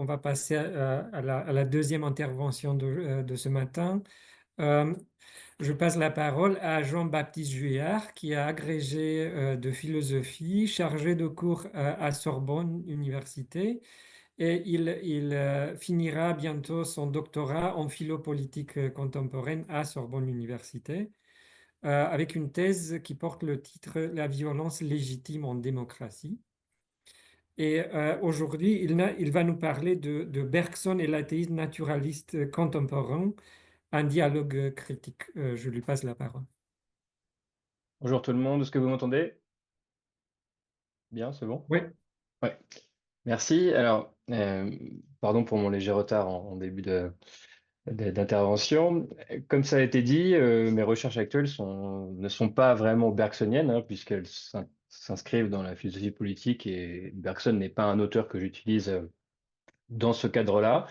On va passer à la deuxième intervention de ce matin. Euh, je passe la parole à Jean-Baptiste Juillard, qui a agrégé de philosophie, chargé de cours à Sorbonne Université, et il finira bientôt son doctorat en philopolitique contemporaine à Sorbonne Université, avec une thèse qui porte le titre La violence légitime en démocratie. Et aujourd'hui, il va nous parler de Bergson et l'athéisme naturaliste contemporain, un dialogue critique. Je lui passe la parole. Bonjour tout le monde, est-ce que vous m'entendez? Bien, c'est bon? Oui, Ouais, merci. Alors, pardon pour mon léger retard en début d'intervention. Comme ça a été dit, mes recherches actuelles ne sont pas vraiment bergsoniennes, hein, puisqu'elles s'inscrivent dans la philosophie politique et Bergson n'est pas un auteur que j'utilise dans ce cadre-là.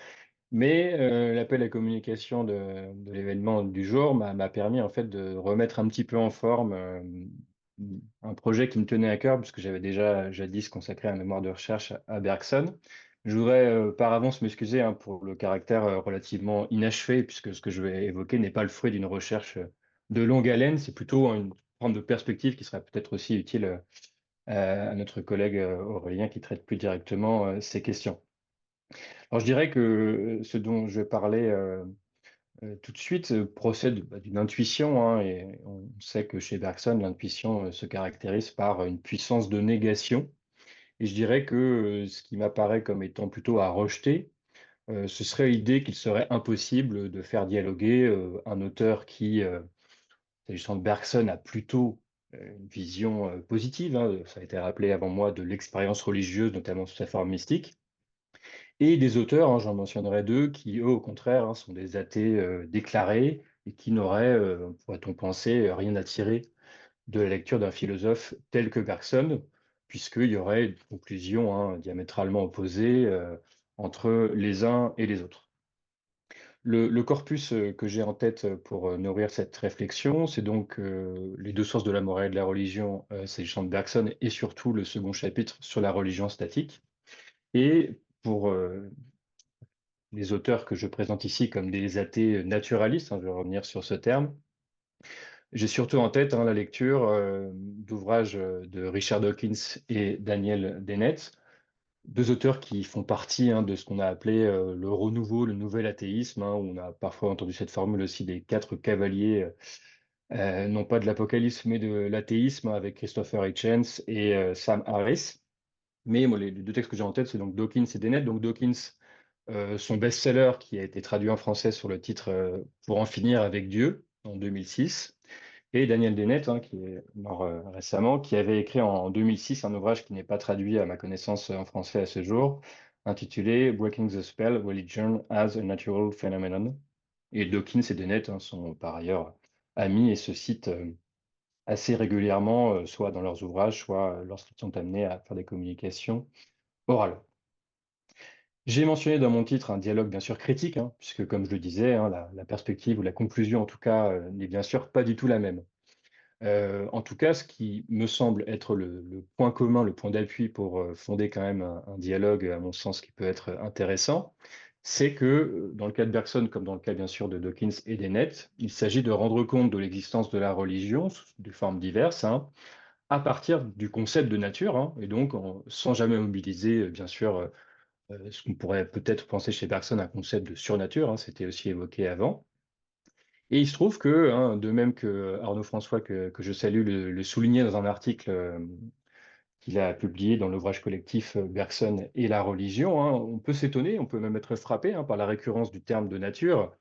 Mais l'appel à communication de l'événement du jour m'a permis en fait de remettre un petit peu en forme un projet qui me tenait à cœur, puisque j'avais déjà jadis consacré un mémoire de recherche à Bergson. Je voudrais par avance m'excuser hein, pour le caractère relativement inachevé, puisque ce que je vais évoquer n'est pas le fruit d'une recherche de longue haleine, c'est plutôt une forme de perspective qui serait peut-être aussi utile à notre collègue Aurélien qui traite plus directement ces questions. Alors je dirais que ce dont je vais parler tout de suite procède d'une intuition, hein, et on sait que chez Bergson, l'intuition se caractérise par une puissance de négation. Et je dirais que ce qui m'apparaît comme étant plutôt à rejeter, ce serait l'idée qu'il serait impossible de faire dialoguer un auteur qui, s'agissant de Bergson, a plutôt une vision positive, hein, ça a été rappelé avant moi, de l'expérience religieuse, notamment sous sa forme mystique. Et des auteurs, hein, j'en mentionnerai deux, qui eux, au contraire, hein, sont des athées déclarés et qui n'auraient, pourrait-on penser, rien à tirer de la lecture d'un philosophe tel que Bergson, puisqu'il y aurait une conclusion hein, diamétralement opposée entre les uns et les autres. Le corpus que j'ai en tête pour nourrir cette réflexion, c'est donc les deux sources de la morale et de la religion, s'agissant de Bergson, et surtout le second chapitre sur la religion statique. Et pour les auteurs que je présente ici comme des athées naturalistes, hein, je vais revenir sur ce terme. J'ai surtout en tête hein, la lecture d'ouvrages de Richard Dawkins et Daniel Dennett, deux auteurs qui font partie hein, de ce qu'on a appelé le renouveau, le nouvel athéisme, hein, où on a parfois entendu cette formule aussi des quatre cavaliers, non pas de l'apocalypse, mais de l'athéisme, avec Christopher Hitchens et Sam Harris. Mais moi, les deux textes que j'ai en tête, c'est donc Dawkins et Dennett. Donc Dawkins, son best-seller qui a été traduit en français sur le titre Pour en finir avec Dieu en 2006. Et Daniel Dennett, hein, qui est mort récemment, qui avait écrit en 2006 un ouvrage qui n'est pas traduit à ma connaissance en français à ce jour, intitulé Breaking the Spell, Religion as a Natural Phenomenon. Et Dawkins et Dennett hein, sont par ailleurs amis et se citent assez régulièrement, soit dans leurs ouvrages, soit lorsqu'ils sont amenés à faire des communications orales. J'ai mentionné dans mon titre un dialogue bien sûr critique, hein, puisque comme je le disais, hein, la perspective ou la conclusion en tout cas n'est bien sûr pas du tout la même. En tout cas, ce qui me semble être le point commun, le point d'appui pour fonder quand même un dialogue, à mon sens, qui peut être intéressant, c'est que dans le cas de Bergson, comme dans le cas bien sûr de Dawkins et Dennett, il s'agit de rendre compte de l'existence de la religion sous des formes diverses, hein, à partir du concept de nature, hein, et donc sans jamais mobiliser, bien sûr, ce qu'on pourrait peut-être penser chez Bergson, un concept de surnature, hein, c'était aussi évoqué avant. Et il se trouve que, hein, de même que Arnaud François, que je salue, le soulignait dans un article qu'il a publié dans l'ouvrage collectif Bergson et la religion, hein, on peut s'étonner, on peut même être frappé hein, par la récurrence du terme de nature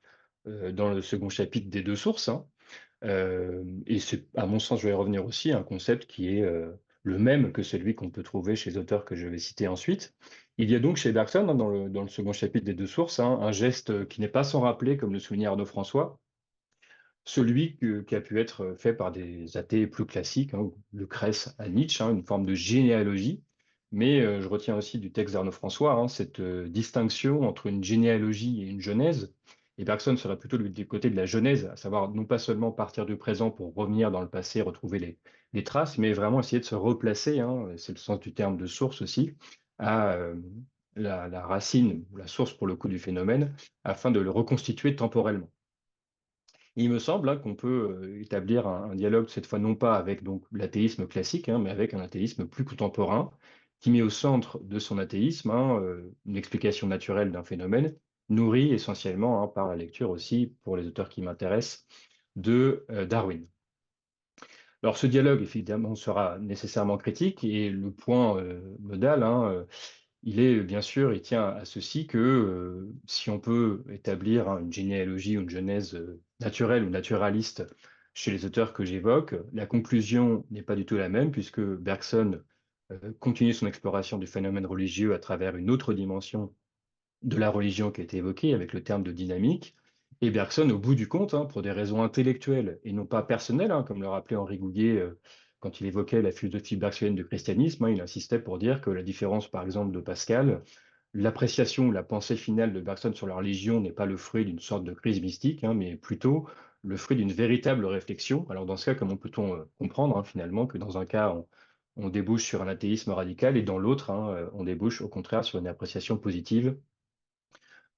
dans le second chapitre des deux sources, hein. Et c'est, à mon sens, je vais y revenir aussi, un concept qui est le même que celui qu'on peut trouver chez les auteurs que je vais citer ensuite. Il y a donc chez Bergson, hein, dans le second chapitre des deux sources, hein, un geste qui n'est pas sans rappeler, comme le soulignait Arnaud François, celui qui a pu être fait par des athées plus classiques, hein, Lucrèce à Nietzsche, hein, une forme de généalogie. Mais je retiens aussi du texte d'Arnaud François hein, cette distinction entre une généalogie et une genèse. Et Bergson serait plutôt du côté de la genèse, à savoir non pas seulement partir du présent pour revenir dans le passé, retrouver les traces, mais vraiment essayer de se replacer, hein, c'est le sens du terme de source aussi, à la racine, ou la source pour le coup du phénomène, afin de le reconstituer temporellement. Et il me semble, hein, qu'on peut, établir un dialogue, cette fois non pas avec donc l'athéisme classique, hein, mais avec un athéisme plus contemporain, qui met au centre de son athéisme, hein, une explication naturelle d'un phénomène, nourrie essentiellement, hein, par la lecture aussi, pour les auteurs qui m'intéressent, de, Darwin. Alors ce dialogue, évidemment, sera nécessairement critique et le point, nodal, hein, il est, bien sûr, il tient à ceci que, si on peut établir, hein, une généalogie ou une genèse, naturelle ou naturaliste chez les auteurs que j'évoque, la conclusion n'est pas du tout la même puisque Bergson, continue son exploration du phénomène religieux à travers une autre dimension de la religion qui a été évoquée avec le terme de dynamique. Et Bergson, au bout du compte, hein, pour des raisons intellectuelles et non pas personnelles, hein, comme le rappelait Henri Gouguet quand il évoquait la philosophie bergsonienne du christianisme, hein, il insistait pour dire que la différence, par exemple, de Pascal, l'appréciation ou la pensée finale de Bergson sur la religion n'est pas le fruit d'une sorte de crise mystique, hein, mais plutôt le fruit d'une véritable réflexion. Alors dans ce cas, comment peut-on comprendre, hein, finalement que dans un cas, on débouche sur un athéisme radical et dans l'autre, hein, on débouche au contraire sur une appréciation positive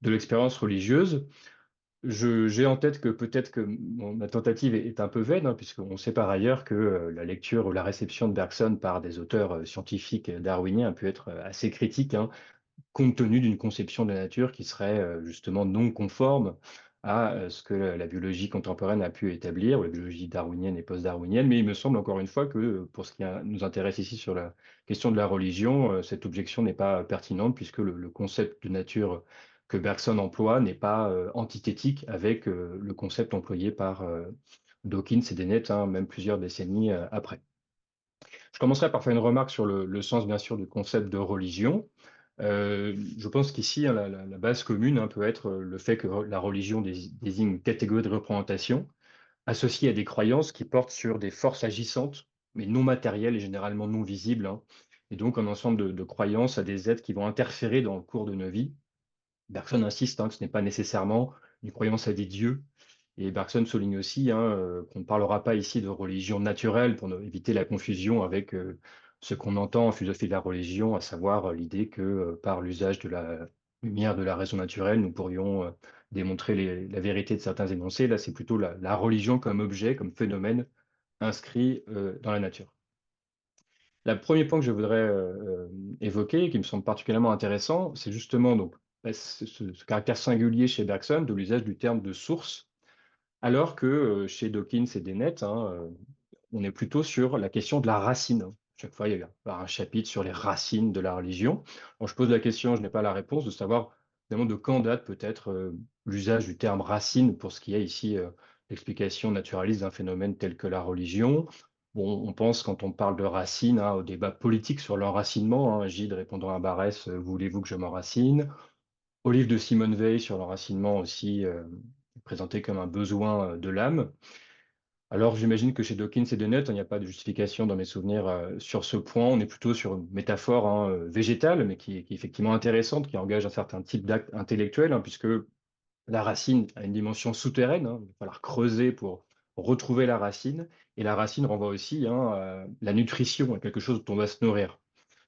de l'expérience religieuse. J'ai en tête que peut-être que ma tentative est un peu vaine, hein, puisqu'on sait par ailleurs que la lecture ou la réception de Bergson par des auteurs scientifiques darwiniens a pu être assez critique, hein, compte tenu d'une conception de la nature qui serait justement non conforme à ce que la biologie contemporaine a pu établir, ou la biologie darwinienne et post-darwinienne. Mais il me semble encore une fois que pour ce qui nous intéresse ici sur la question de la religion, cette objection n'est pas pertinente puisque le concept de nature que Bergson emploie n'est pas antithétique avec le concept employé par Dawkins et Dennett, hein, même plusieurs décennies après. Je commencerai par faire une remarque sur le sens, bien sûr, du concept de religion. Je pense qu'ici, hein, la base commune, hein, peut être le fait que la religion désigne une catégorie de représentation associée à des croyances qui portent sur des forces agissantes, mais non matérielles et généralement non visibles, hein. Et donc un ensemble de croyances à des êtres qui vont interférer dans le cours de nos vies. Bergson insiste, hein, que ce n'est pas nécessairement une croyance à des dieux. Et Bergson souligne aussi, hein, qu'on ne parlera pas ici de religion naturelle pour éviter la confusion avec ce qu'on entend en philosophie de la religion, à savoir l'idée que par l'usage de la lumière de la raison naturelle, nous pourrions démontrer la vérité de certains énoncés. Là, c'est plutôt la religion comme objet, comme phénomène inscrit dans la nature. Le premier point que je voudrais évoquer, qui me semble particulièrement intéressant, c'est justement donc, bah, ce caractère singulier chez Bergson de l'usage du terme de source, alors que chez Dawkins et Dennett, hein, on est plutôt sur la question de la racine. Chaque fois, il y a un chapitre sur les racines de la religion. Alors, je pose la question, je n'ai pas la réponse, de savoir évidemment de quand date peut-être l'usage du terme racine pour ce qui est ici l'explication naturaliste d'un phénomène tel que la religion. Bon, on pense quand on parle de racines, hein, au débat politique sur l'enracinement, hein, Gide répondant à Barrès, voulez-vous que je m'enracine? Au livre de Simone Weil sur l'enracinement aussi, présenté comme un besoin de l'âme. Alors j'imagine que chez Dawkins et Dennett, il n'y a pas de justification dans mes souvenirs sur ce point. On est plutôt sur une métaphore, hein, végétale, mais qui est effectivement intéressante, qui engage un certain type d'acte intellectuel, hein, puisque la racine a une dimension souterraine, hein, il va falloir creuser pour retrouver la racine, et la racine renvoie aussi, hein, à la nutrition, à quelque chose dont on va se nourrir.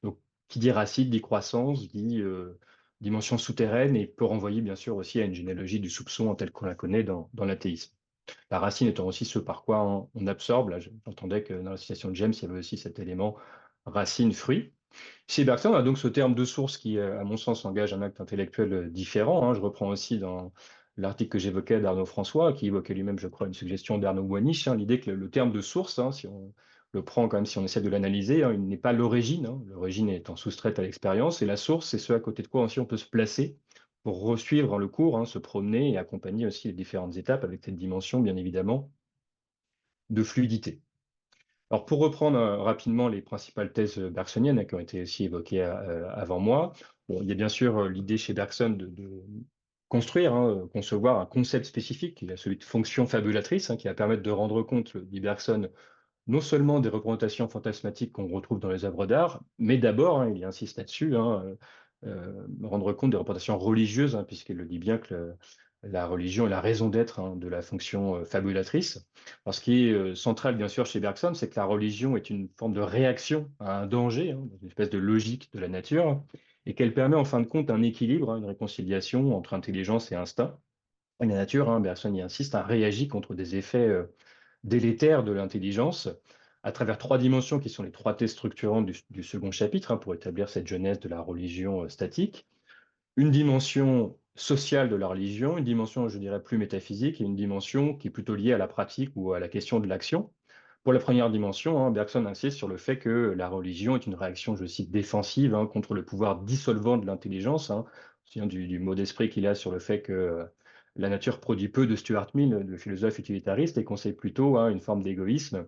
Donc, qui dit racine dit croissance, dit dimension souterraine, et peut renvoyer bien sûr aussi à une généalogie du soupçon telle qu'on la connaît dans l'athéisme. La racine étant aussi ce par quoi on absorbe. Là, j'entendais que dans la citation de James, il y avait aussi cet élément racine-fruit. Chez Bergson, on a donc ce terme de source qui, à mon sens, engage un acte intellectuel différent, hein. Je reprends aussi dans l'article que j'évoquais d'Arnaud François, qui évoquait lui-même, je crois, une suggestion d'Arnaud Wanisch, hein, l'idée que le terme de source, hein, si on le prend quand même, si on essaie de l'analyser, hein, il n'est pas l'origine, hein, l'origine étant soustraite à l'expérience, et la source, c'est ce à côté de quoi aussi on peut se placer pour resuivre le cours, hein, se promener et accompagner aussi les différentes étapes avec cette dimension, bien évidemment, de fluidité. Alors pour reprendre rapidement les principales thèses bergsoniennes, hein, qui ont été aussi évoquées avant moi, bon, il y a bien sûr l'idée chez Bergson de construire, hein, concevoir un concept spécifique, qui est celui de fonction fabulatrice, hein, qui va permettre de rendre compte, dit Bergson, non seulement des représentations fantasmatiques qu'on retrouve dans les œuvres d'art, mais d'abord, hein, il insiste là-dessus, hein, rendre compte des représentations religieuses, hein, puisqu'il le dit bien que la religion est la raison d'être, hein, de la fonction fabulatrice. Alors, ce qui est central, bien sûr, chez Bergson, c'est que la religion est une forme de réaction à un danger, hein, dans une espèce de logique de la nature. et qu'elle permet en fin de compte un équilibre, une réconciliation entre intelligence et instinct. Et la nature, Bergson y insiste, réagit contre des effets délétères de l'intelligence à travers trois dimensions qui sont les trois thèses structurantes du second chapitre, pour établir cette genèse de la religion statique. Une dimension sociale de la religion, une dimension, je dirais, plus métaphysique, et une dimension qui est plutôt liée à la pratique ou à la question de l'action. Pour la première dimension, Bergson insiste sur le fait que la religion est une réaction, je cite, défensive contre le pouvoir dissolvant de l'intelligence. On se souvient du mot d'esprit qu'il a sur le fait que la nature produit peu de Stuart Mill, le philosophe utilitariste, et qu'on sait plutôt une forme d'égoïsme.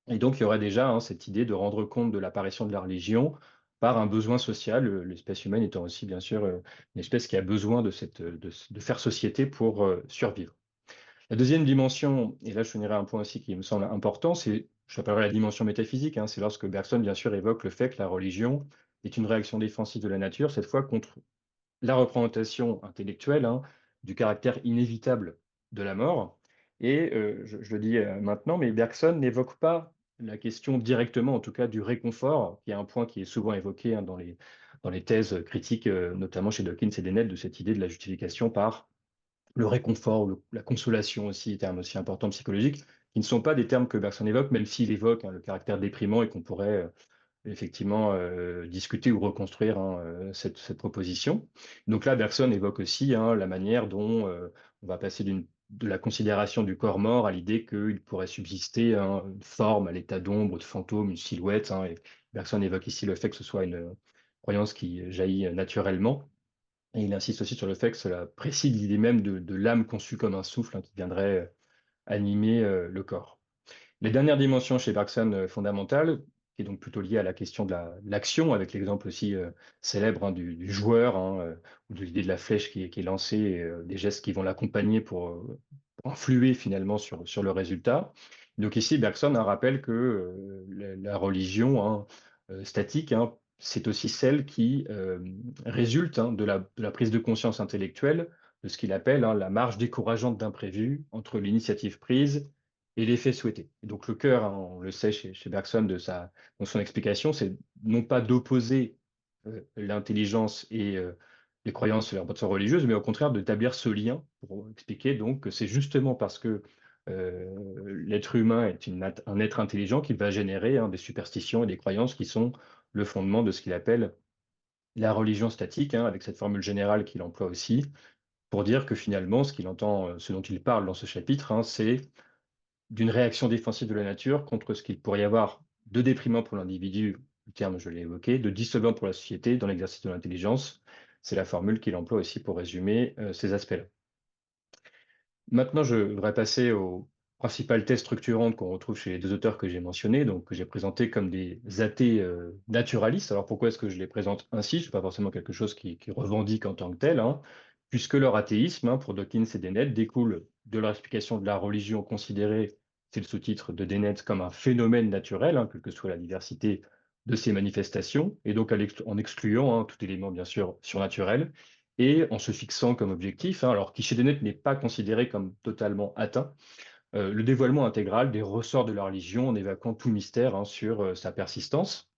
Et donc, il y aurait déjà cette idée de rendre compte de l'apparition de la religion par un besoin social, l'espèce humaine étant aussi, bien sûr, une espèce qui a besoin de faire société pour survivre. La deuxième dimension, et là je finirai un point aussi qui me semble important, c'est, j'appellerais la dimension métaphysique, c'est lorsque Bergson, bien sûr, évoque le fait que la religion est une réaction défensive de la nature, cette fois contre la représentation intellectuelle du caractère inévitable de la mort. Et je le dis maintenant, mais Bergson n'évoque pas la question directement, en tout cas du réconfort, qui est un point qui est souvent évoqué dans les thèses critiques, notamment chez Dawkins et Dennett, de cette idée de la justification par le réconfort, la consolation aussi, termes aussi importants psychologiques, qui ne sont pas des termes que Bergson évoque, même s'il évoque le caractère déprimant et qu'on pourrait effectivement discuter ou reconstruire cette proposition. Donc là, Bergson évoque aussi la manière dont on va passer de la considération du corps mort à l'idée qu'il pourrait subsister une forme à l'état d'ombre, de fantôme, une silhouette. Et Bergson évoque ici le fait que ce soit une croyance qui jaillit naturellement. Et il insiste aussi sur le fait que cela précède l'idée même de l'âme conçue comme un souffle qui viendrait animer le corps. Les dernières dimensions chez Bergson fondamentales, qui est donc plutôt liée à la question de l'action, avec l'exemple aussi célèbre du joueur, ou de l'idée de la flèche qui est lancée, et des gestes qui vont l'accompagner pour influer finalement sur le résultat. Donc ici, Bergson rappelle que la religion statique, c'est aussi celle qui résulte de la prise de conscience intellectuelle de ce qu'il appelle la marge décourageante d'imprévu entre l'initiative prise et l'effet souhaité. Et donc le cœur, on le sait chez Bergson, dans son explication, c'est non pas d'opposer l'intelligence et les croyances et leurs motivations religieuses, mais au contraire d'établir ce lien pour expliquer donc que c'est justement parce que l'être humain est un être intelligent qu'il va générer des superstitions et des croyances qui sont le fondement de ce qu'il appelle la religion statique, avec cette formule générale qu'il emploie aussi, pour dire que finalement, ce qu'il entend, ce dont il parle dans ce chapitre, c'est d'une réaction défensive de la nature contre ce qu'il pourrait y avoir de déprimant pour l'individu, le terme je l'ai évoqué, de dissoluant pour la société dans l'exercice de l'intelligence. C'est la formule qu'il emploie aussi pour résumer ces aspects-là. Maintenant, je voudrais passer aux principales thèses structurantes qu'on retrouve chez les deux auteurs que j'ai mentionnés, donc que j'ai présentés comme des athées naturalistes. Alors pourquoi est-ce que je les présente ainsi? Ce n'est pas forcément quelque chose qui revendique en tant que tel, puisque leur athéisme, pour Dawkins et Dennett, découle de leur explication de la religion considérée, c'est le sous-titre de Dennett, comme un phénomène naturel, quelle que soit la diversité de ses manifestations, et donc en excluant tout élément bien sûr surnaturel, et en se fixant comme objectif, alors qui chez Dennett n'est pas considéré comme totalement atteint, le dévoilement intégral des ressorts de la religion en évacuant tout mystère sur sa persistance.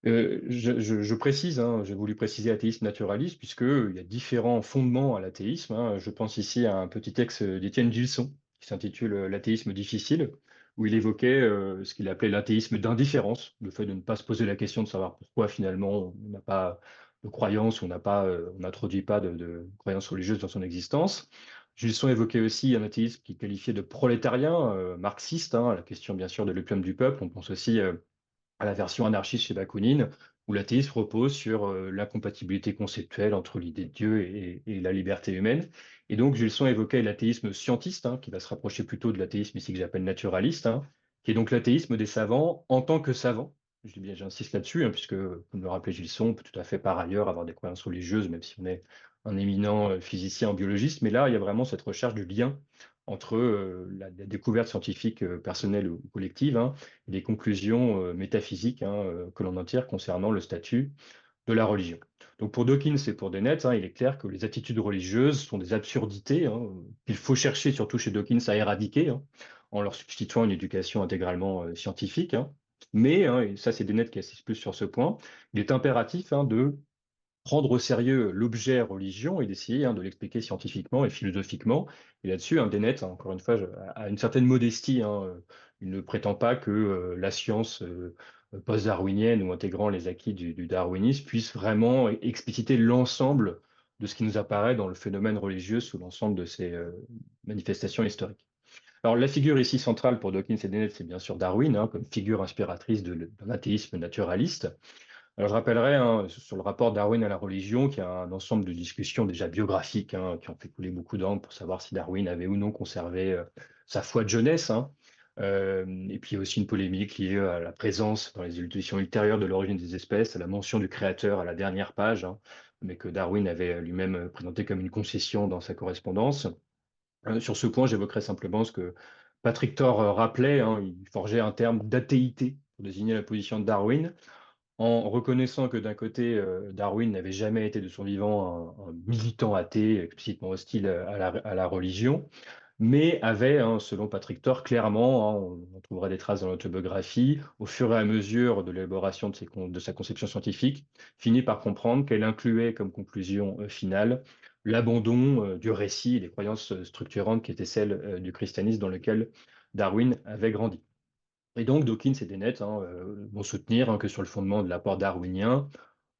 Je précise, j'ai voulu préciser athéisme naturaliste, puisqu'il y a différents fondements à l'athéisme. Je pense ici à un petit texte d'Étienne Gilson, qui s'intitule L'athéisme difficile, où il évoquait ce qu'il appelait l'athéisme d'indifférence, le fait de ne pas se poser la question de savoir pourquoi finalement on n'a pas de croyance, on n'introduit pas de croyance religieuse dans son existence. Gilson évoquait aussi un athéisme qu'il qualifiait de prolétarien, marxiste, la question bien sûr de l'opium du peuple. On pense aussi à la version anarchiste chez Bakounine, où l'athéisme repose sur l'incompatibilité conceptuelle entre l'idée de Dieu et la liberté humaine. Et donc, Gilson évoquait l'athéisme scientiste, qui va se rapprocher plutôt de l'athéisme ici que j'appelle naturaliste, qui est donc l'athéisme des savants en tant que savants. Je dis bien, j'insiste là-dessus, puisque, comme le rappelait Gilson, on peut tout à fait par ailleurs avoir des croyances religieuses, même si on est un éminent physicien, biologiste. Mais là, il y a vraiment cette recherche du lien entre la découverte scientifique personnelle ou collective, et les conclusions métaphysiques que l'on en tire concernant le statut de la religion. Donc pour Dawkins et pour Dennett, il est clair que les attitudes religieuses sont des absurdités qu'il faut chercher, surtout chez Dawkins, à éradiquer en leur substituant une éducation intégralement scientifique. Mais, hein, et ça c'est Dennett qui insiste plus sur ce point, il est impératif de prendre au sérieux l'objet religion et d'essayer de l'expliquer scientifiquement et philosophiquement. Et là-dessus, Dennett, encore une fois, a une certaine modestie. Il ne prétend pas que la science post-darwinienne ou intégrant les acquis du darwinisme puisse vraiment expliciter l'ensemble de ce qui nous apparaît dans le phénomène religieux sous l'ensemble de ces manifestations historiques. Alors, la figure ici centrale pour Dawkins et Dennett, c'est bien sûr Darwin, comme figure inspiratrice d'un athéisme naturaliste. Alors, je rappellerai sur le rapport Darwin à la religion, qu'il y a un ensemble de discussions déjà biographiques qui ont fait couler beaucoup d'encre pour savoir si Darwin avait ou non conservé sa foi de jeunesse. Et puis, il y a aussi une polémique liée à la présence dans les éditions ultérieures de l'origine des espèces, à la mention du créateur à la dernière page, mais que Darwin avait lui-même présenté comme une concession dans sa correspondance. Sur ce point, j'évoquerai simplement ce que Patrick Thor rappelait. Il forgeait un terme d'athéité pour désigner la position de Darwin, en reconnaissant que d'un côté, Darwin n'avait jamais été de son vivant un militant athée explicitement hostile à la religion, mais avait, selon Patrick Thor, clairement, on trouvera des traces dans l'autobiographie, au fur et à mesure de l'élaboration de sa conception scientifique, fini par comprendre qu'elle incluait comme conclusion finale l'abandon du récit et des croyances structurantes qui étaient celles du christianisme dans lequel Darwin avait grandi. Et donc, Dawkins et Dennett vont soutenir que sur le fondement de l'apport darwinien,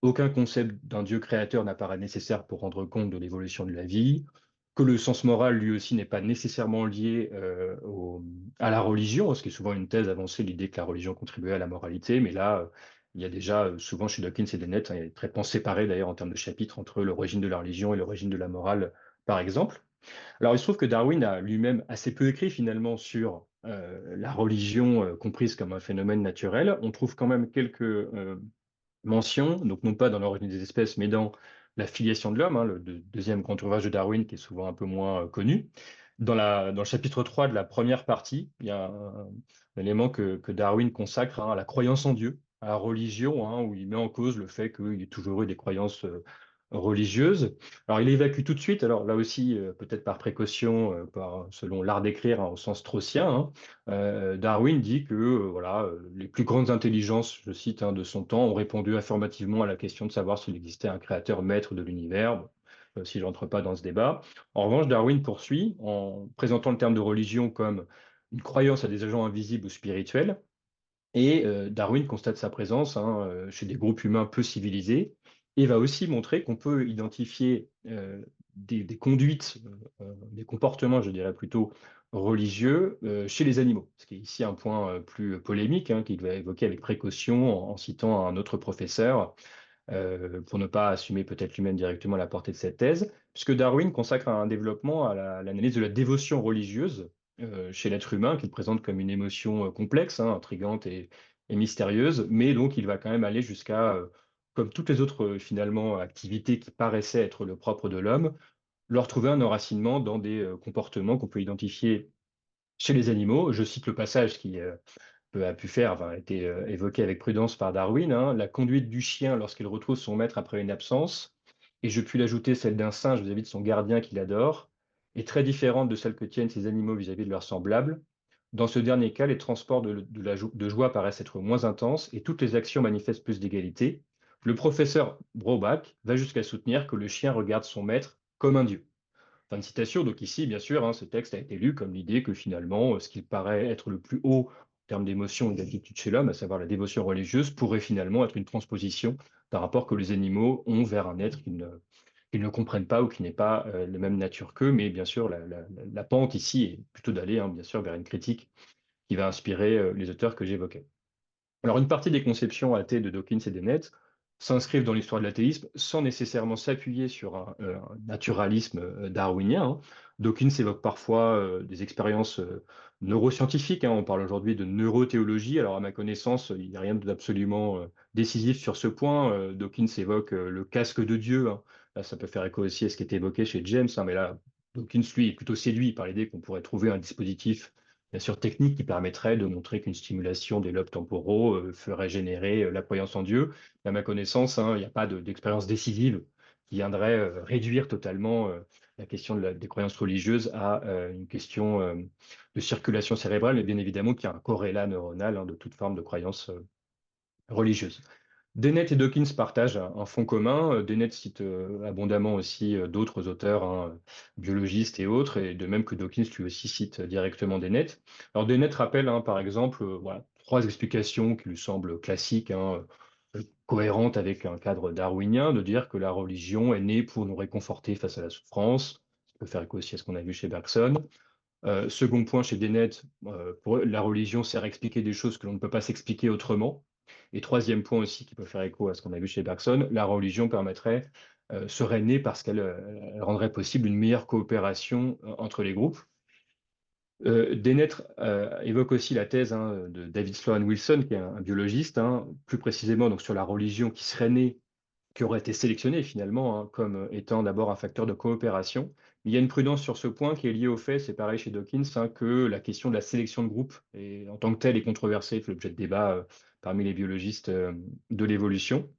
aucun concept d'un Dieu créateur n'apparaît nécessaire pour rendre compte de l'évolution de la vie, que le sens moral, lui aussi, n'est pas nécessairement lié à la religion, ce qui est souvent une thèse avancée, l'idée que la religion contribuait à la moralité, mais là, il y a déjà souvent chez Dawkins et Dennett un traitement séparé d'ailleurs en termes de chapitres entre l'origine de la religion et l'origine de la morale, par exemple. Alors, il se trouve que Darwin a lui-même assez peu écrit finalement sur la religion comprise comme un phénomène naturel. On trouve quand même quelques mention, donc non pas dans l'origine des espèces, mais dans la filiation de l'homme, le deuxième grand ouvrage de Darwin qui est souvent un peu moins connu. Dans le chapitre 3 de la première partie, il y a un élément que Darwin consacre à la croyance en Dieu, à la religion, où il met en cause le fait qu'il y ait toujours eu des croyances religieuses. Alors il évacue tout de suite, alors là aussi, peut-être par précaution, selon l'art d'écrire au sens straussien, Darwin dit que voilà, les plus grandes intelligences, je cite, de son temps, ont répondu affirmativement à la question de savoir s'il existait un créateur maître de l'univers. Bon, là aussi, je n'entre pas dans ce débat. En revanche, Darwin poursuit en présentant le terme de religion comme une croyance à des agents invisibles ou spirituels. Et Darwin constate sa présence chez des groupes humains peu civilisés et va aussi montrer qu'on peut identifier des conduites, des comportements, je dirais plutôt religieux, chez les animaux. Ce qui est ici un point plus polémique, qu'il va évoquer avec précaution en citant un autre professeur, pour ne pas assumer peut-être lui-même directement la portée de cette thèse, puisque Darwin consacre un développement à l'analyse de la dévotion religieuse chez l'être humain, qu'il présente comme une émotion complexe, intrigante et mystérieuse, mais donc il va quand même aller jusqu'à, comme toutes les autres finalement activités qui paraissaient être le propre de l'homme, leur trouver un enracinement dans des comportements qu'on peut identifier chez les animaux. Je cite le passage qui a pu faire, enfin, a été évoqué avec prudence par Darwin, la conduite du chien lorsqu'il retrouve son maître après une absence, et je puis l'ajouter celle d'un singe vis-à-vis de son gardien qu'il adore, est très différente de celle que tiennent ces animaux vis-à-vis de leurs semblables. Dans ce dernier cas, les transports de joie paraissent être moins intenses et toutes les actions manifestent plus d'égalité. Le professeur Broback va jusqu'à soutenir que le chien regarde son maître comme un dieu. Fin de citation. Donc ici, bien sûr, ce texte a été lu comme l'idée que finalement, ce qui paraît être le plus haut en termes d'émotion et d'attitude chez l'homme, à savoir la dévotion religieuse, pourrait finalement être une transposition d'un rapport que les animaux ont vers un être qu'ils ne comprennent pas ou qui n'est pas de même nature qu'eux. Mais bien sûr, la pente ici est plutôt d'aller, bien sûr, vers une critique qui va inspirer les auteurs que j'évoquais. Alors, une partie des conceptions athées de Dawkins et Dennett s'inscrivent dans l'histoire de l'athéisme sans nécessairement s'appuyer sur un naturalisme darwinien. Dawkins évoque parfois des expériences neuroscientifiques. On parle aujourd'hui de neurothéologie. Alors, à ma connaissance, il n'y a rien d'absolument décisif sur ce point. Dawkins évoque le casque de Dieu. Là, ça peut faire écho aussi à ce qui était évoqué chez James. Mais là, Dawkins, lui, est plutôt séduit par l'idée qu'on pourrait trouver un dispositif bien sûr technique qui permettrait de montrer qu'une stimulation des lobes temporaux ferait générer la croyance en Dieu. À ma connaissance, il n'y a pas d'expérience décisive qui viendrait réduire totalement la question des croyances religieuses à une question de circulation cérébrale, mais bien évidemment qu'il y a un corrélat neuronal de toute forme de croyance religieuse. Dennett et Dawkins partagent un fond commun. Dennett cite abondamment aussi d'autres auteurs, biologistes et autres, et de même que Dawkins lui aussi cite directement Dennett. Alors Dennett rappelle, par exemple, voilà, trois explications qui lui semblent classiques, cohérentes avec un cadre darwinien, de dire que la religion est née pour nous réconforter face à la souffrance. Ça peut faire écho aussi à ce qu'on a vu chez Bergson. Second point chez Dennett, pour eux, la religion sert à expliquer des choses que l'on ne peut pas s'expliquer autrement. Et troisième point aussi qui peut faire écho à ce qu'on a vu chez Bergson, la religion serait née parce qu'elle elle rendrait possible une meilleure coopération entre les groupes. Dennett évoque aussi la thèse de David Sloan Wilson, qui est un biologiste, plus précisément donc sur la religion qui serait née, qui aurait été sélectionnée finalement comme étant d'abord un facteur de coopération. Il y a une prudence sur ce point qui est liée au fait, c'est pareil chez Dawkins, que la question de la sélection de groupe en tant que telle est controversée, fait l'objet de débats parmi les biologistes de l'évolution.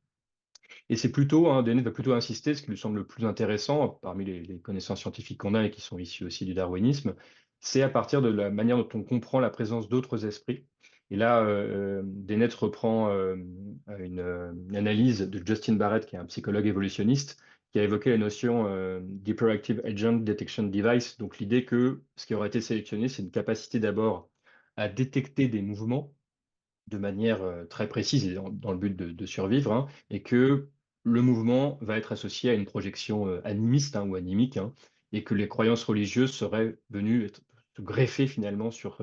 Et c'est plutôt, Dennett va plutôt insister, ce qui lui semble le plus intéressant parmi les connaissances scientifiques qu'on a et qui sont issues aussi du darwinisme, c'est à partir de la manière dont on comprend la présence d'autres esprits. Et là, Dennett reprend une analyse de Justin Barrett, qui est un psychologue évolutionniste, qui a évoqué la notion d'Hyperactive Agent Detection Device, donc l'idée que ce qui aurait été sélectionné, c'est une capacité d'abord à détecter des mouvements de manière très précise et dans le but de survivre, et que le mouvement va être associé à une projection animiste ou animique, et que les croyances religieuses seraient venues se greffer finalement sur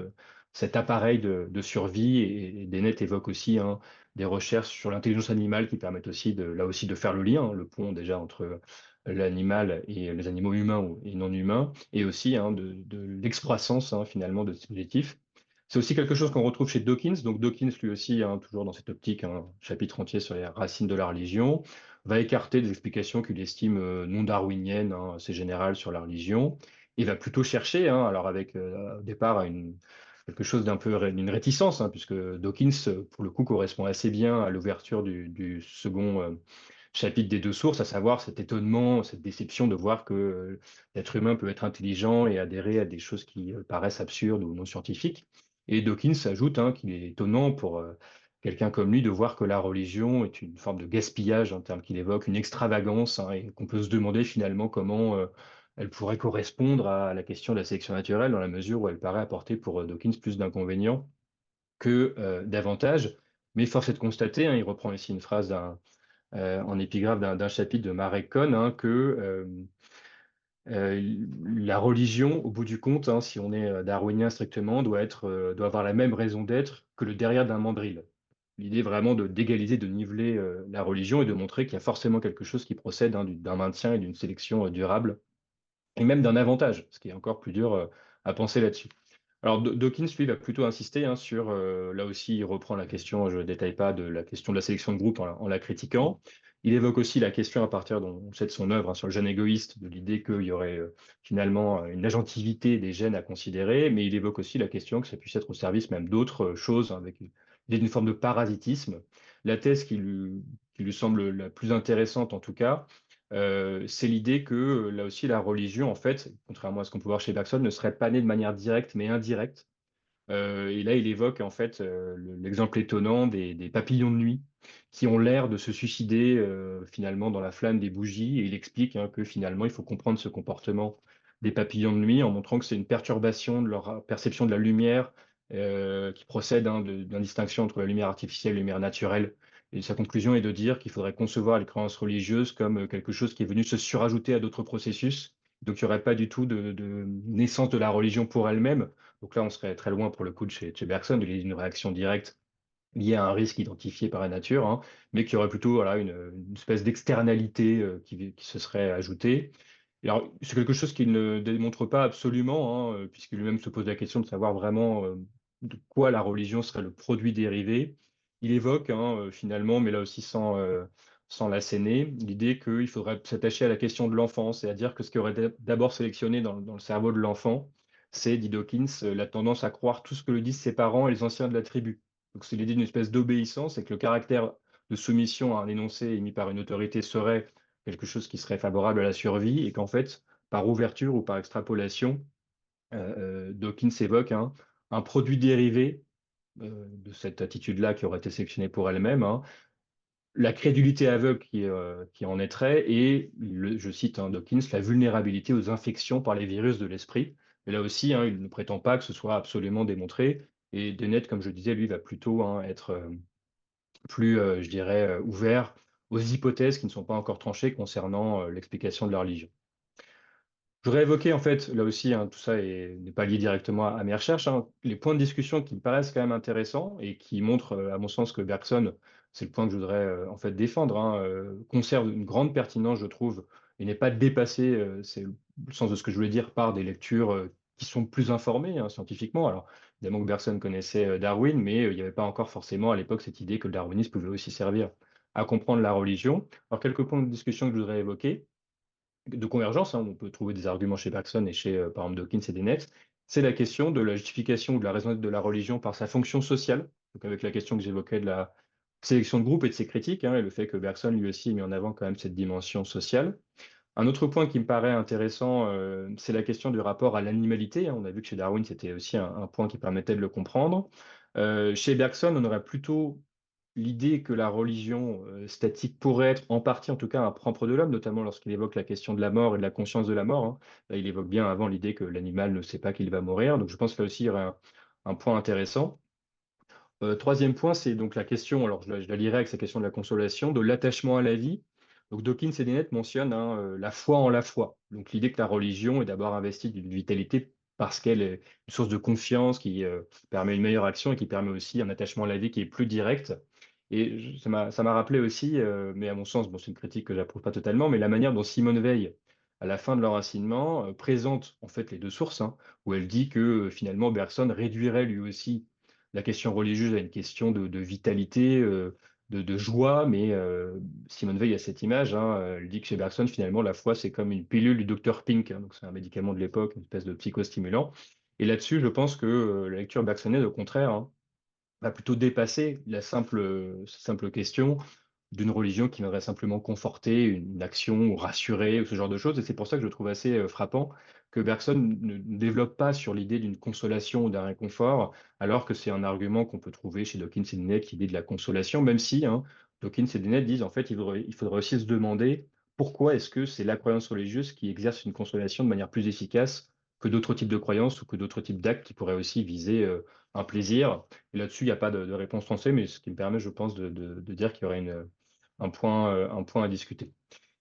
cet appareil de survie. Et Dennett évoque aussi des recherches sur l'intelligence animale qui permettent aussi là aussi de faire le lien, le pont déjà entre l'animal et les animaux humains et non humains, et aussi de l'excroissance finalement de ce dispositif. C'est aussi quelque chose qu'on retrouve chez Dawkins. Donc Dawkins, lui aussi, toujours dans cette optique, un chapitre entier sur les racines de la religion, va écarter des explications qu'il estime non darwiniennes, assez générales sur la religion, et va plutôt chercher, alors avec au départ quelque chose d'un peu d'une réticence, puisque Dawkins, pour le coup, correspond assez bien à l'ouverture du second chapitre des deux sources, à savoir cet étonnement, cette déception de voir que l'être humain peut être intelligent et adhérer à des choses qui paraissent absurdes ou non scientifiques. Et Dawkins ajoute qu'il est étonnant pour quelqu'un comme lui de voir que la religion est une forme de gaspillage, un terme qu'il évoque, une extravagance, et qu'on peut se demander finalement comment elle pourrait correspondre à la question de la sélection naturelle, dans la mesure où elle paraît apporter pour Dawkins plus d'inconvénients que d'avantages. Mais force est de constater, il reprend ici une phrase en épigraphe d'un chapitre de Marek Kohn, que la religion, au bout du compte, si on est darwinien strictement, doit avoir la même raison d'être que le derrière d'un mandril. L'idée vraiment d'égaliser, de niveler la religion et de montrer qu'il y a forcément quelque chose qui procède d'un maintien et d'une sélection durable, et même d'un avantage, ce qui est encore plus dur à penser là-dessus. Alors Dawkins, lui, va plutôt insister sur, là aussi, il reprend la question, je ne détaille pas, de la question de la sélection de groupe en la critiquant. Il évoque aussi la question à partir, on sait de son œuvre, sur le gène égoïste, de l'idée qu'il y aurait finalement une agentivité des gènes à considérer, mais il évoque aussi la question que ça puisse être au service même d'autres choses, avec l'idée d'une forme de parasitisme. La thèse qui lui semble la plus intéressante, en tout cas, c'est l'idée que là aussi la religion, en fait, contrairement à ce qu'on peut voir chez Bergson, ne serait pas née de manière directe mais indirecte. Et là, il évoque en fait l'exemple étonnant des papillons de nuit qui ont l'air de se suicider finalement dans la flamme des bougies. Et il explique que finalement, il faut comprendre ce comportement des papillons de nuit en montrant que c'est une perturbation de leur perception de la lumière qui procède d'une distinction entre la lumière artificielle et la lumière naturelle. Et sa conclusion est de dire qu'il faudrait concevoir les croyances religieuses comme quelque chose qui est venu se surajouter à d'autres processus. Donc, il n'y aurait pas du tout de naissance de la religion pour elle-même. Donc là, on serait très loin pour le coup de chez Bergson, il y a une réaction directe liée à un risque identifié par la nature, mais qui aurait plutôt voilà, une espèce d'externalité qui se serait ajoutée. Et alors, c'est quelque chose qu'il ne démontre pas absolument, puisqu'il lui-même se pose la question de savoir vraiment de quoi la religion serait le produit dérivé. Il évoque finalement, mais là aussi sans l'asséner, l'idée qu'il faudrait s'attacher à la question de l'enfance et à dire que ce qui aurait d'abord sélectionné dans le cerveau de l'enfant, c'est, dit Dawkins, la tendance à croire tout ce que le disent ses parents et les anciens de la tribu. Donc c'est l'idée d'une espèce d'obéissance et que le caractère de soumission à un énoncé émis par une autorité serait quelque chose qui serait favorable à la survie et qu'en fait, par ouverture ou par extrapolation, Dawkins évoque un produit dérivé, de cette attitude-là qui aurait été sélectionnée pour elle-même, hein, la crédulité aveugle qui en naîtrait et je cite, Dawkins: «La vulnérabilité aux infections par les virus de l'esprit». Et là aussi, il ne prétend pas que ce soit absolument démontré et Dennett, comme je disais, lui, va plutôt, être, plus, je dirais, ouvert aux hypothèses qui ne sont pas encore tranchées concernant, l'explication de la religion. Je voudrais évoquer en fait, là aussi, tout ça n'est pas lié directement à mes recherches, les points de discussion qui me paraissent quand même intéressants et qui montrent, à mon sens que Bergson, c'est le point que je voudrais, en fait défendre, conserve une grande pertinence, je trouve, et n'est pas dépassé, c'est le sens de ce que je voulais dire, par des lectures, qui sont plus informées, scientifiquement. Alors, évidemment que Bergson connaissait, Darwin, mais, il n'y avait pas encore forcément à l'époque cette idée que le darwinisme pouvait aussi servir à comprendre la religion. Alors quelques points de discussion que je voudrais évoquer de convergence, on peut trouver des arguments chez Bergson et chez, par exemple, Dawkins et Dennett, c'est la question de la justification ou de la raison d'être de la religion par sa fonction sociale. Donc avec la question que j'évoquais de la sélection de groupe et de ses critiques, et le fait que Bergson lui aussi a mis en avant quand même cette dimension sociale. Un autre point qui me paraît intéressant, c'est la question du rapport à l'animalité, On a vu que chez Darwin, c'était aussi un point qui permettait de le comprendre. Chez Bergson, on aurait plutôt l'idée que la religion, statique pourrait être, en partie en tout cas, un propre de l'homme, notamment lorsqu'il évoque la question de la mort et de la conscience de la mort. Là, il évoque bien avant l'idée que l'animal ne sait pas qu'il va mourir. Donc je pense que là aussi, il y aurait un point intéressant. 3e point, c'est donc la question, alors je la lirai avec sa question de la consolation, de l'attachement à la vie. Donc Dawkins et Dennett mentionnent, la foi en la foi. Donc l'idée que la religion est d'abord investie d'une vitalité parce qu'elle est une source de confiance qui, permet une meilleure action et qui permet aussi un attachement à la vie qui est plus direct. Et ça m'a rappelé aussi, mais à mon sens, bon, c'est une critique que j'approuve pas totalement, mais la manière dont Simone Veil, à la fin de l'enracinement, présente en fait les 2 sources, où elle dit que, finalement Bergson réduirait lui aussi la question religieuse à une question de vitalité, de joie, mais Simone Veil a cette image, elle dit que chez Bergson, finalement, la foi, c'est comme une pilule du docteur Pink, donc c'est un médicament de l'époque, une espèce de psychostimulant. Et là-dessus, je pense que la lecture bergsonienne, au contraire, va plutôt dépasser simple question d'une religion qui viendrait simplement conforter une action ou rassurer ou ce genre de choses. Et c'est pour ça que je trouve assez frappant que Bergson ne développe pas sur l'idée d'une consolation ou d'un réconfort, alors que c'est un argument qu'on peut trouver chez Dawkins et Dennett, l'idée de la consolation, même si Dawkins et Dennett disent en fait il faudrait aussi se demander pourquoi est-ce que c'est la croyance religieuse qui exerce une consolation de manière plus efficace que d'autres types de croyances ou que d'autres types d'actes qui pourraient aussi viser un plaisir. Et là-dessus, il n'y a pas de réponse tranchée, mais ce qui me permet, je pense, de dire qu'il y aurait un point à discuter.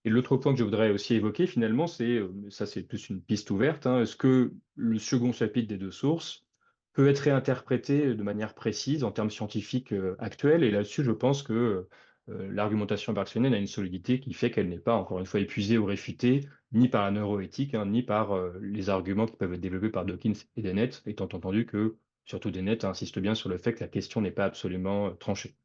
Et l'autre point que je voudrais aussi évoquer finalement, ça c'est plus une piste ouverte, est-ce que le second chapitre des 2 sources peut être réinterprété de manière précise en termes scientifiques, actuels? Et là-dessus, je pense que, l'argumentation bergsonienne a une solidité qui fait qu'elle n'est pas, encore une fois, épuisée ou réfutée, ni par la neuroéthique, ni par, les arguments qui peuvent être développés par Dawkins et Dennett, étant entendu que, surtout Dennett insiste bien sur le fait que la question n'est pas absolument, tranchée.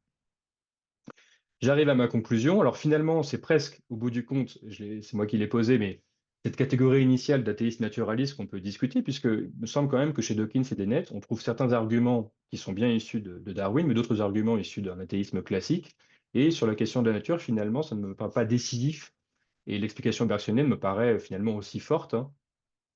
J'arrive à ma conclusion. Alors finalement, c'est presque au bout du compte, c'est moi qui l'ai posé, mais cette catégorie initiale d'athéisme naturaliste qu'on peut discuter, puisque il me semble quand même que chez Dawkins et Dennett, on trouve certains arguments qui sont bien issus de Darwin, mais d'autres arguments issus d'un athéisme classique. Et sur la question de la nature, finalement, ça ne me paraît pas décisif. Et l'explication bergsonienne me paraît finalement aussi forte,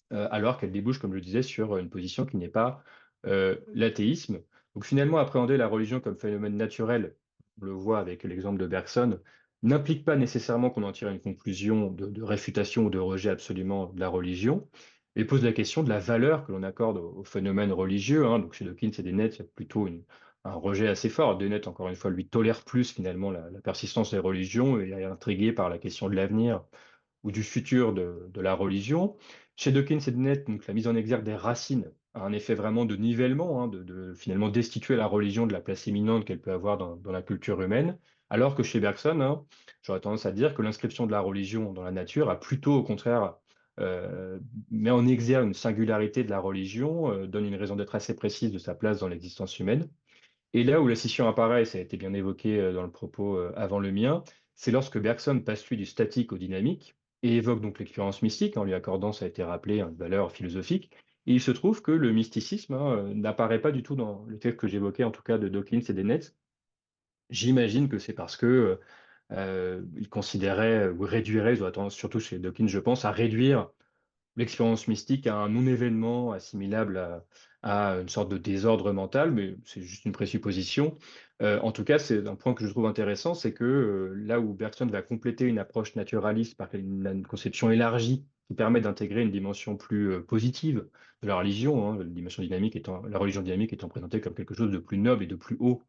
alors qu'elle débouche, comme je le disais, sur une position qui n'est pas l'athéisme. Donc finalement, appréhender la religion comme phénomène naturel, on le voit avec l'exemple de Bergson, n'implique pas nécessairement qu'on en tire une conclusion de réfutation ou de rejet absolument de la religion, mais pose la question de la valeur que l'on accorde au phénomène religieux. Donc chez Dawkins et Dennett, il y a plutôt un rejet assez fort. Dennett, encore une fois, lui tolère plus finalement la persistance des religions et est intrigué par la question de l'avenir ou du futur de la religion. Chez Dawkins et Dennett, donc la mise en exergue des racines a un effet vraiment de nivellement, de finalement destituer la religion de la place éminente qu'elle peut avoir dans la culture humaine, alors que chez Bergson, j'aurais tendance à dire que l'inscription de la religion dans la nature a plutôt au contraire met en exergue une singularité de la religion, donne une raison d'être assez précise de sa place dans l'existence humaine. Et là où la scission apparaît, ça a été bien évoqué dans le propos avant le mien, c'est lorsque Bergson passe lui du statique au dynamique et évoque donc l'expérience mystique en lui accordant, ça a été rappelé, une valeur philosophique. Et il se trouve que le mysticisme n'apparaît pas du tout dans le texte que j'évoquais, en tout cas de Dawkins et Dennett. J'imagine que c'est parce que il considérait ou réduirait, ils auraient tendance, surtout chez Dawkins, je pense, à réduire l'expérience mystique à un non-événement assimilable à une sorte de désordre mental, mais c'est juste une présupposition. En tout cas, c'est un point que je trouve intéressant, c'est que, là où Bergson va compléter une approche naturaliste par une conception élargie qui permet d'intégrer une dimension plus, positive de la religion, hein, la religion dynamique étant présentée comme quelque chose de plus noble et de plus haut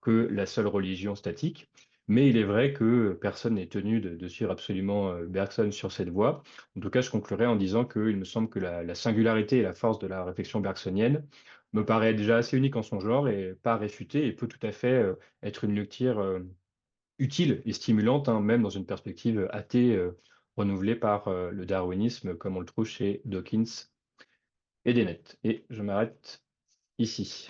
que la seule religion statique. Mais il est vrai que personne n'est tenu de suivre absolument, Bergson sur cette voie. En tout cas, je conclurai en disant qu'il me semble que la singularité et la force de la réflexion bergsonienne me paraît déjà assez unique en son genre et pas réfutée et peut tout à fait, être une lecture, utile et stimulante, hein, même dans une perspective athée, renouvelée par, le darwinisme comme on le trouve chez Dawkins et Dennett. Et je m'arrête ici.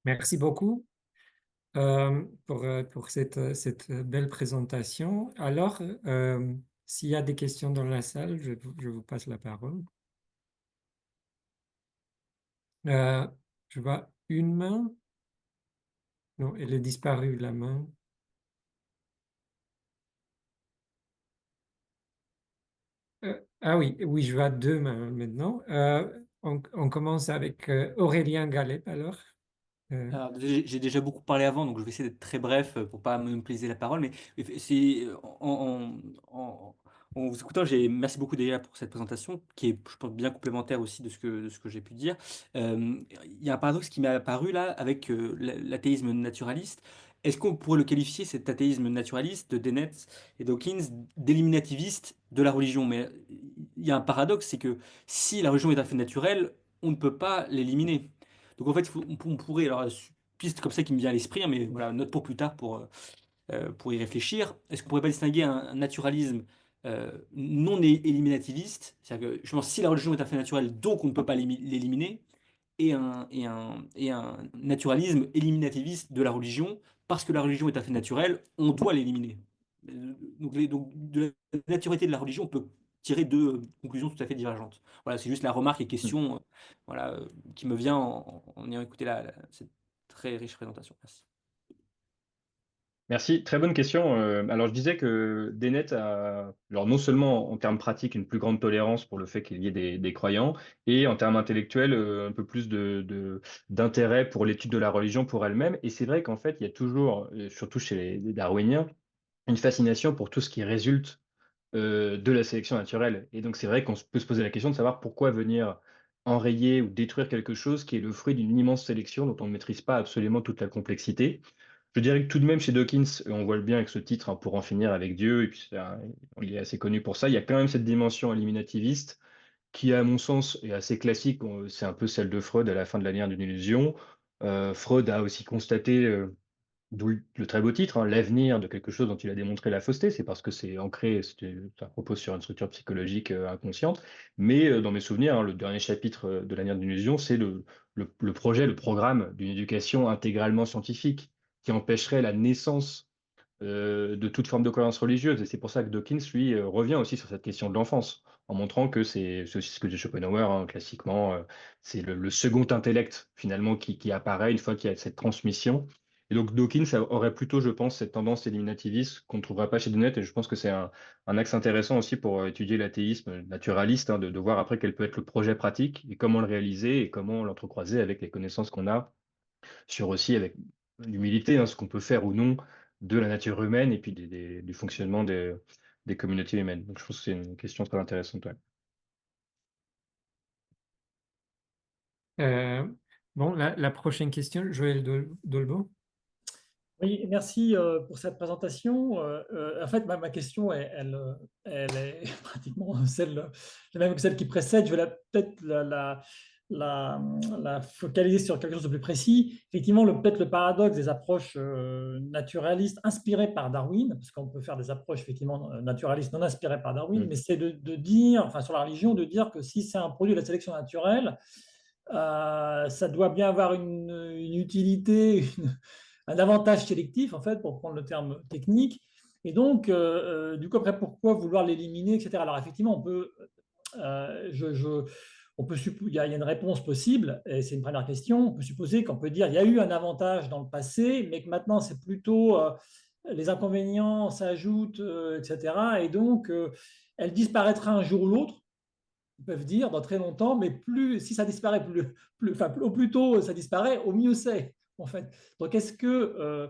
Merci beaucoup pour cette belle présentation. Alors, s'il y a des questions dans la salle, je vous passe la parole. Euh, je vois une main. Non, elle est disparue, la main. Ah oui, oui, je vois deux mains maintenant. On commence avec Aurélien Galep, alors. Euh, Alors, j'ai déjà beaucoup parlé avant, donc je vais essayer d'être très bref pour pas monopoliser la parole. Mais c'est en vous écoutant, merci beaucoup déjà pour cette présentation, qui est, je pense, bien complémentaire aussi de ce que j'ai pu dire. Il y a un paradoxe qui m'est apparu là avec l'athéisme naturaliste. Est-ce qu'on pourrait le qualifier, cet athéisme naturaliste de Dennett et Dawkins, d'éliminativiste de la religion? Mais il y a un paradoxe, c'est que si la religion est un fait naturel, on ne peut pas l'éliminer. Donc en fait, on pourrait, alors, piste comme ça qui me vient à l'esprit, hein, mais voilà, note pour plus tard pour y réfléchir. Est-ce qu'on pourrait pas distinguer un naturalisme non éliminativiste, c'est-à-dire que je pense si la religion est un fait naturel, donc on ne peut pas l'éliminer, et un naturalisme éliminativiste de la religion, parce que la religion est un fait naturel, on doit l'éliminer. Donc de la naturalité de la religion, on peut tirer deux conclusions tout à fait divergentes. Voilà, c'est juste la remarque et question voilà, qui me vient en ayant écouté cette très riche présentation. Merci. Merci, très bonne question. Alors je disais que Dennett a, alors non seulement en termes pratiques, une plus grande tolérance pour le fait qu'il y ait des croyants, et en termes intellectuels, un peu plus d'intérêt pour l'étude de la religion pour elle-même. Et c'est vrai qu'en fait, il y a toujours, surtout chez les darwiniens, une fascination pour tout ce qui résulte de la sélection naturelle. Et donc c'est vrai qu'on peut se poser la question de savoir pourquoi venir enrayer ou détruire quelque chose qui est le fruit d'une immense sélection dont on ne maîtrise pas absolument toute la complexité. Je dirais que tout de même chez Dawkins, on voit le bien avec ce titre, hein, Pour en finir avec Dieu, et puis il est assez connu pour ça. Il y a quand même cette dimension éliminativiste qui, à mon sens, est assez classique. C'est un peu celle de Freud à la fin de La Lumière d'une illusion. Freud a aussi constaté, d'où le très beau titre, hein, l'avenir de quelque chose dont il a démontré la fausseté. C'est parce que c'est ancré, ça repose sur une structure psychologique inconsciente. Mais dans mes souvenirs, hein, le dernier chapitre de L'avenir d'une illusion, c'est le projet, le programme d'une éducation intégralement scientifique qui empêcherait la naissance de toute forme de croyance religieuse. Et c'est pour ça que Dawkins, lui, revient aussi sur cette question de l'enfance, en montrant que c'est aussi ce que dit Schopenhauer, hein, classiquement, c'est le second intellect, finalement, qui apparaît une fois qu'il y a cette transmission. Et donc Dawkins aurait plutôt, je pense, cette tendance éliminativiste qu'on ne trouvera pas chez Dennett, et je pense que c'est un axe intéressant aussi pour étudier l'athéisme naturaliste, hein, de voir après quel peut être le projet pratique, et comment le réaliser, et comment l'entrecroiser avec les connaissances qu'on a sur aussi, avec l'humilité, hein, ce qu'on peut faire ou non de la nature humaine et puis du fonctionnement des communautés humaines. Donc je pense que c'est une question très intéressante. Ouais. euh, bon, la prochaine question, Joël Dolbeau. Oui, merci pour cette présentation. En fait, ma question, elle est pratiquement la même que celle qui précède. Je vais peut-être la focaliser sur quelque chose de plus précis. Effectivement, peut-être le paradoxe des approches naturalistes inspirées par Darwin, parce qu'on peut faire des approches effectivement naturalistes non inspirées par Darwin, Mm. mais c'est de dire, enfin sur la religion, de dire que si c'est un produit de la sélection naturelle, ça doit bien avoir une utilité, un avantage sélectif, en fait, pour prendre le terme technique. Et donc, du coup, après, pourquoi vouloir l'éliminer, etc. Alors, effectivement, on peut, il y a une réponse possible, et c'est une première question. On peut supposer qu'on peut dire il y a eu un avantage dans le passé, mais que maintenant c'est plutôt les inconvénients s'ajoutent, etc. Et donc, elle disparaîtra un jour ou l'autre, ils peuvent dire dans très longtemps, mais plus, si ça disparaît, au plus tôt ça disparaît, au mieux c'est, en fait. Donc, est-ce que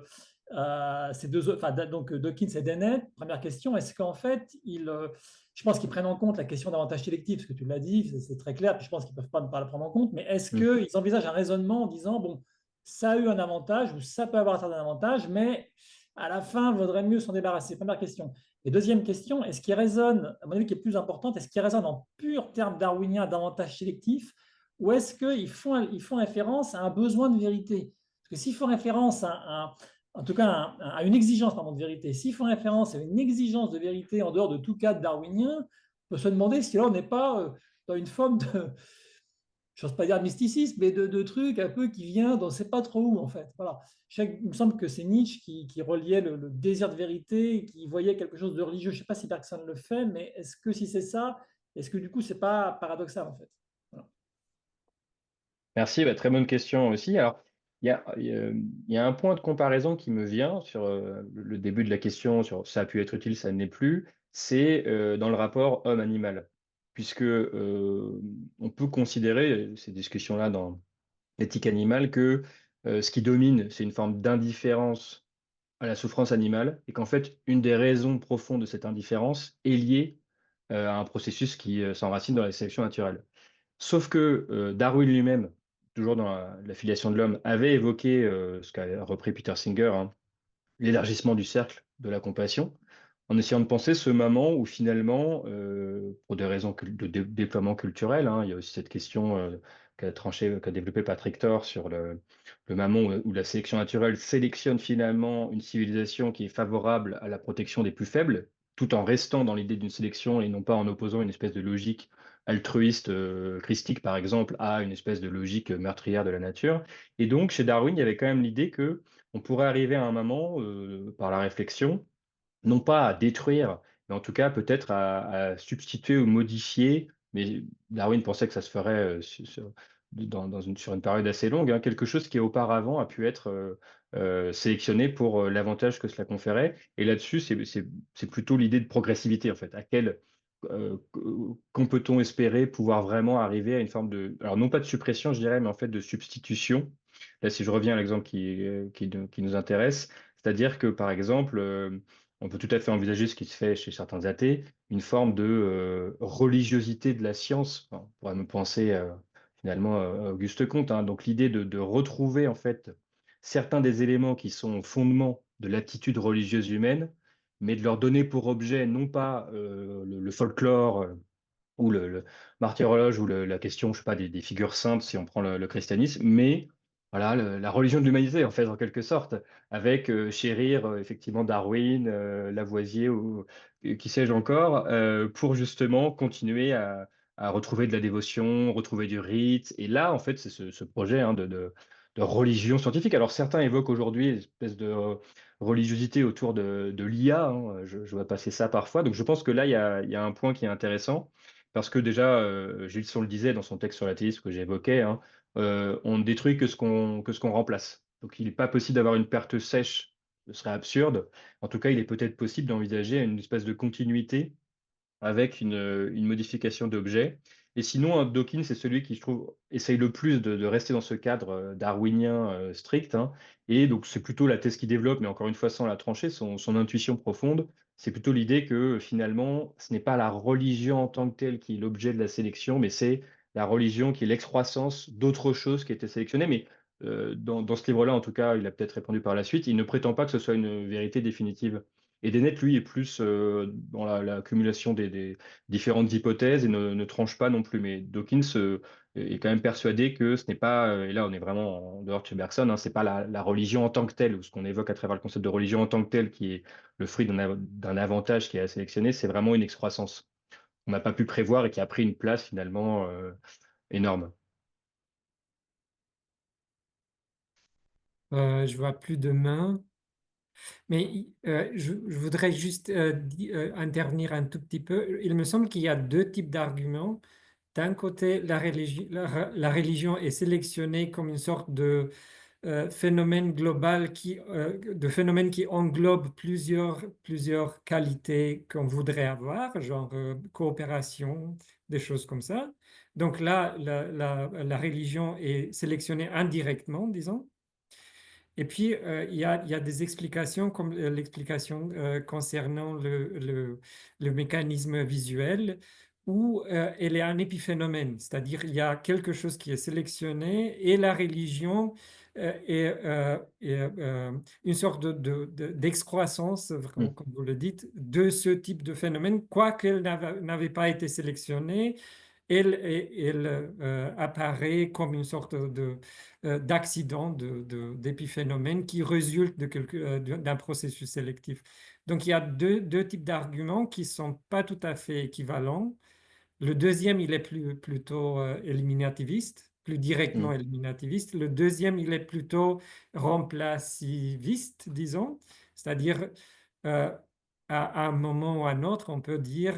ces deux, enfin, donc Dawkins et Dennett, première question, est-ce qu'en fait, je pense qu'ils prennent en compte la question d'avantage sélectif, parce que tu l'as dit, c'est très clair, puis je pense qu'ils ne peuvent pas ne pas la prendre en compte, mais est-ce Mm. qu'ils envisagent un raisonnement en disant, bon, ça a eu un avantage, ou ça peut avoir un certain avantage, mais à la fin, il vaudrait mieux s'en débarrasser. Première question. Et deuxième question, est-ce qu'il résonne, à mon avis qui est plus importante, est-ce qu'il résonne en pur terme darwinien d'avantage sélectif, ou est-ce ils font référence à un besoin de vérité? Parce que s'ils font référence en tout cas à une exigence pardon, de vérité, s'ils font référence à une exigence de vérité en dehors de tout cadre darwinien, on peut se demander si là on n'est pas dans une forme de, je n'ose pas dire mysticisme, mais de trucs un peu qui vient d'on ne sait pas trop où, en fait. Voilà. Il me semble que c'est Nietzsche qui reliait le désir de vérité, qui voyait quelque chose de religieux. Je ne sais pas si Bergson le fait, mais est-ce que si c'est ça, est-ce que du coup, c'est pas paradoxal, en fait? Voilà. Merci, bah, très bonne question aussi. Alors, il y a un point de comparaison qui me vient sur le début de la question, sur ça a pu être utile, ça ne l'est plus, c'est dans le rapport homme-animal. Puisque on peut considérer, ces discussions-là dans l'éthique animale, que ce qui domine, c'est une forme d'indifférence à la souffrance animale, et qu'en fait, une des raisons profondes de cette indifférence est liée à un processus qui s'enracine dans la sélection naturelle. Sauf que Darwin lui-même, toujours dans la filiation de l'homme, avait évoqué ce qu'a repris Peter Singer, hein, l'élargissement du cercle de la compassion, en essayant de penser ce moment où finalement, pour des raisons de déploiement culturel, hein, il y a aussi cette question qu'a développé Patrick Thor sur le moment où la sélection naturelle sélectionne finalement une civilisation qui est favorable à la protection des plus faibles, tout en restant dans l'idée d'une sélection et non pas en opposant une espèce de logique altruiste, christique par exemple, à une espèce de logique meurtrière de la nature. Et donc, chez Darwin, il y avait quand même l'idée que on pourrait arriver à un moment, par la réflexion, non pas à détruire, mais en tout cas peut-être à substituer ou modifier, mais Darwin pensait que ça se ferait sur une période assez longue, hein, quelque chose qui auparavant a pu être sélectionné pour l'avantage que cela conférait. Et là-dessus, c'est plutôt l'idée de progressivité, en fait. Quand peut-on espérer pouvoir vraiment arriver à une forme de, alors non pas de suppression, je dirais, mais en fait de substitution. Là, si je reviens à l'exemple qui nous intéresse, c'est-à-dire que, par exemple, on peut tout à fait envisager ce qui se fait chez certains athées, une forme de religiosité de la science. Enfin, on pourrait me penser finalement à Auguste Comte, hein. Donc l'idée de retrouver en fait certains des éléments qui sont au fondement de l'attitude religieuse humaine, mais de leur donner pour objet non pas le folklore ou le martyrologe ou la question, je sais pas, des figures saintes si on prend le christianisme, mais voilà, la religion de l'humanité en fait en quelque sorte, avec chérir effectivement Darwin, Lavoisier ou qui sais-je encore, pour justement continuer à retrouver de la dévotion, retrouver du rite. Et là, en fait, c'est ce projet hein, de religion scientifique. Alors certains évoquent aujourd'hui une espèce de religiosité autour de l'IA, hein, je vois passer ça parfois. Donc je pense que là, il y a un point qui est intéressant. Parce que déjà, Gilson le disait dans son texte sur l'athéisme que j'évoquais, hein, on ne détruit que ce qu'on remplace. Donc il n'est pas possible d'avoir une perte sèche, ce serait absurde. En tout cas, il est peut-être possible d'envisager une espèce de continuité avec une modification d'objet. Et sinon, Dawkins, c'est celui qui, je trouve, essaye le plus de rester dans ce cadre darwinien strict, hein. Et donc, c'est plutôt la thèse qu'il développe, mais encore une fois, sans la trancher, son intuition profonde, c'est plutôt l'idée que finalement, ce n'est pas la religion en tant que telle qui est l'objet de la sélection, mais c'est la religion qui est l'excroissance d'autre chose qui a été sélectionnée. Mais dans ce livre-là, en tout cas, il a peut-être répondu par la suite, il ne prétend pas que ce soit une vérité définitive. Et Dennett, lui, est plus dans l'accumulation des différentes hypothèses et ne tranche pas non plus. Mais Dawkins est quand même persuadé que ce n'est pas, et là on est vraiment en dehors de chez Bergson, hein, c'est pas la religion en tant que telle, ou ce qu'on évoque à travers le concept de religion en tant que telle, qui est le fruit d'un avantage qui est à sélectionner, c'est vraiment une excroissance qu'on n'a pas pu prévoir et qui a pris une place finalement énorme. Je vois plus de mains. Mais je voudrais juste intervenir un tout petit peu. Il me semble qu'il y a deux types d'arguments. d'un côté, la religion est sélectionnée comme une sorte de phénomène global de phénomène qui englobe plusieurs qualités qu'on voudrait avoir, genre coopération, des choses comme ça. Donc là, la religion est sélectionnée indirectement, disons. Et puis, il y a des explications, comme l'explication concernant le mécanisme visuel, où elle est un épiphénomène, c'est-à-dire il y a quelque chose qui est sélectionné et la religion est une sorte d'excroissance, Mm. comme vous le dites, de ce type de phénomène, quoiqu'elle n'avait pas été sélectionnée. Elle apparaît comme une sorte d'accident, d'épiphénomène qui résulte d'un processus sélectif. Donc il y a deux types d'arguments qui ne sont pas tout à fait équivalents. Le deuxième, il est plutôt éliminativiste, plus directement Mm. éliminativiste. Le deuxième, il est plutôt remplaciviste, disons, c'est-à-dire euh, à un moment ou à un autre, on peut dire,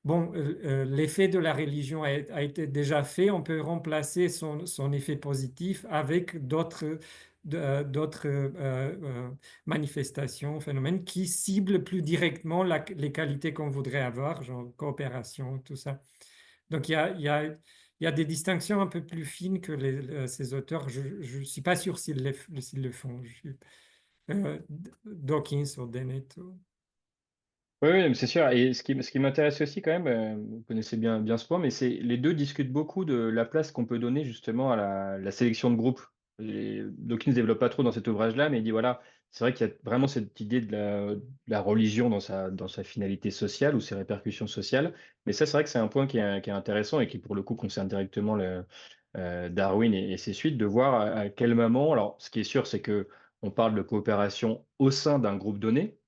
bon, l'effet de la religion a été déjà fait, on peut remplacer son effet positif avec d'autres manifestations, phénomènes qui ciblent plus directement les qualités qu'on voudrait avoir, genre coopération, tout ça. Donc il y a des distinctions un peu plus fines que ces auteurs. Je ne suis pas sûr s'ils le font. Dawkins ou Dennett. Oui, oui, mais c'est sûr. Et ce qui m'intéresse aussi quand même, vous connaissez bien ce point, mais c'est les deux discutent beaucoup de la place qu'on peut donner justement à la sélection de groupe. Dawkins ne développe pas trop dans cet ouvrage-là, mais il dit voilà, c'est vrai qu'il y a vraiment cette idée de la religion dans sa finalité sociale ou ses répercussions sociales. Mais ça, c'est vrai que c'est un point qui est intéressant et qui, pour le coup, concerne directement Darwin et ses suites, de voir à quel moment. Alors, ce qui est sûr, c'est que on parle de coopération au sein d'un groupe donné.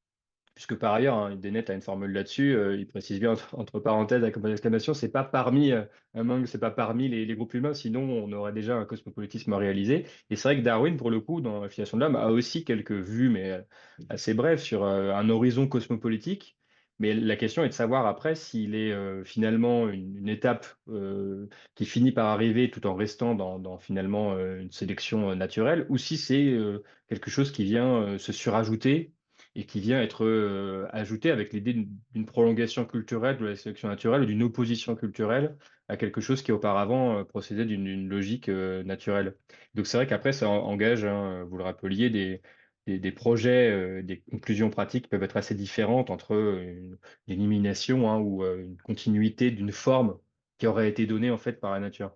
Puisque par ailleurs, hein, Dennett a une formule là-dessus, il précise bien entre parenthèses avec un point d'exclamation, c'est pas parmi among, c'est pas parmi les groupes humains, sinon on aurait déjà un cosmopolitisme réalisé. Et c'est vrai que Darwin, pour le coup, dans la filiation de l'homme, a aussi quelques vues, mais assez brèves, sur un horizon cosmopolitique. Mais la question est de savoir après s'il est finalement une étape qui finit par arriver tout en restant dans finalement une sélection naturelle, ou si c'est quelque chose qui vient se surajouter et qui vient être ajouté avec l'idée d'une prolongation culturelle de la sélection naturelle ou d'une opposition culturelle à quelque chose qui auparavant procédait d'une logique naturelle. Donc c'est vrai qu'après, ça engage, hein, vous le rappeliez, des projets, des conclusions pratiques qui peuvent être assez différentes entre une élimination, hein, ou une continuité d'une forme qui aurait été donnée en fait par la nature.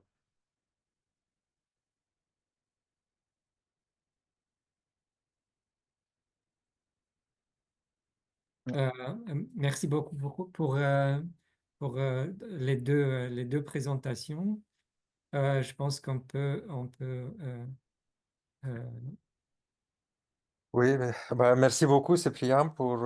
Euh, Merci beaucoup pour les deux présentations. Je pense on peut euh, Oui, mais, bah, merci beaucoup, Cyprien, pour